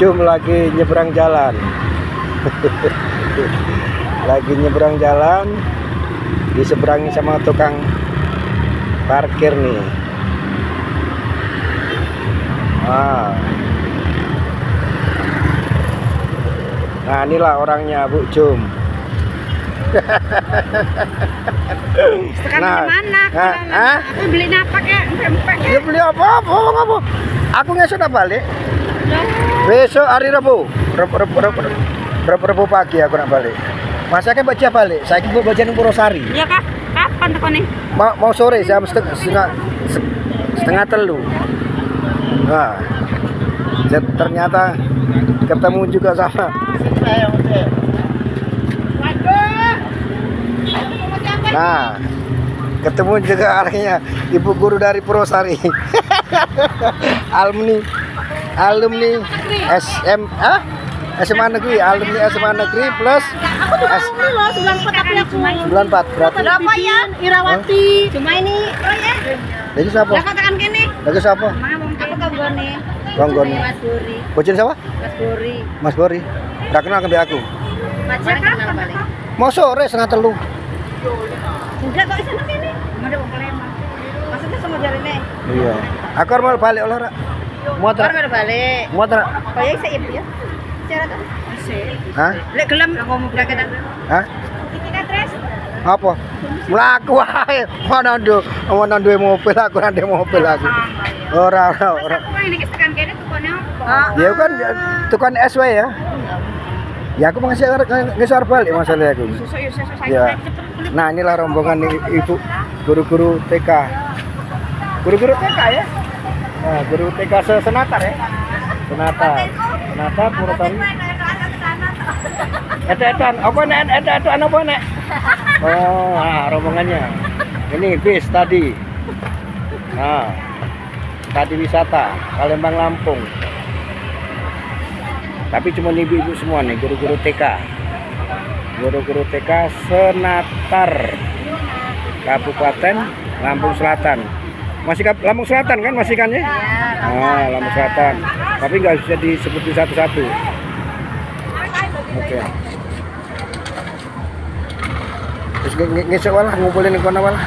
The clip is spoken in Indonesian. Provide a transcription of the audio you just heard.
Cum lagi nyebrang jalan. Lagi nyebrang jalan, diseberangi sama tukang parkir nih. Nah inilah orangnya Bu Cum. Sekarang mana? Aku beli napak ya, pempek. Ya beli apa? Aku ngesuk udah balik. Besok hari Rabu. Rabu pagi aku nak balik. Masa kan baca balik. Saya kira baca nang Purwosari. Iya kak, kapan tekone? Mau sore jam setengah telu. Nah, ternyata ketemu juga sama. Nah, ketemu juga akhirnya ibu guru dari Purwosari. alumni SMA Negeri, alumni SMA Negeri plus bulan 4 berarti. Ada apa ya? Irawati. Cuma ini proyek. Lagi siapa? Lah katakan kene. Lagi siapa? Aku tonggone. Tonggone. Mas Buri. Bocin siapa? Mas Buri. Mas Bori. Ora kenal kembali aku. Macam kenal balik. Mau sore setengah telu. Enggak kok isine kene. Ada wong Palembang. Maksudnya semua jarine. Iya. Aku mau balik olah rak. Muat rak. Baru balik. Muat rak. Kayak saya ibu ya. Cara tuh. Asik. Hah? Lek gelem ngomong braketan. Hah? Iki kan tres. Apa? Mlaku wae. Mana duwe mobil aku ora ndek mobil aku. Ora. Aku kan ini tekan kene tukone apa? Ya kan tukang SW ya. Ya aku masih ngesar balik masalah aku. Ya. Nah inilah rombongan ibu guru-guru TK. Guru-guru TK ya. Nah, guru TK Senatar ya. Senatar Purwosari. Edan apa nek edan apa nek? Oh, rombongannya. Ini bis tadi. Nah, tadi wisata Palembang Lampung. Tapi cuma ibu-ibu semua nih, guru-guru TK. Guru-guru TK Senatar Kabupaten Lampung Selatan. Masih Lampung Selatan kan masih kan ya? Lampung Selatan. Tapi nggak bisa disebut satu-satu. Oke. Terus ngesek walah ngumpulin kono walah.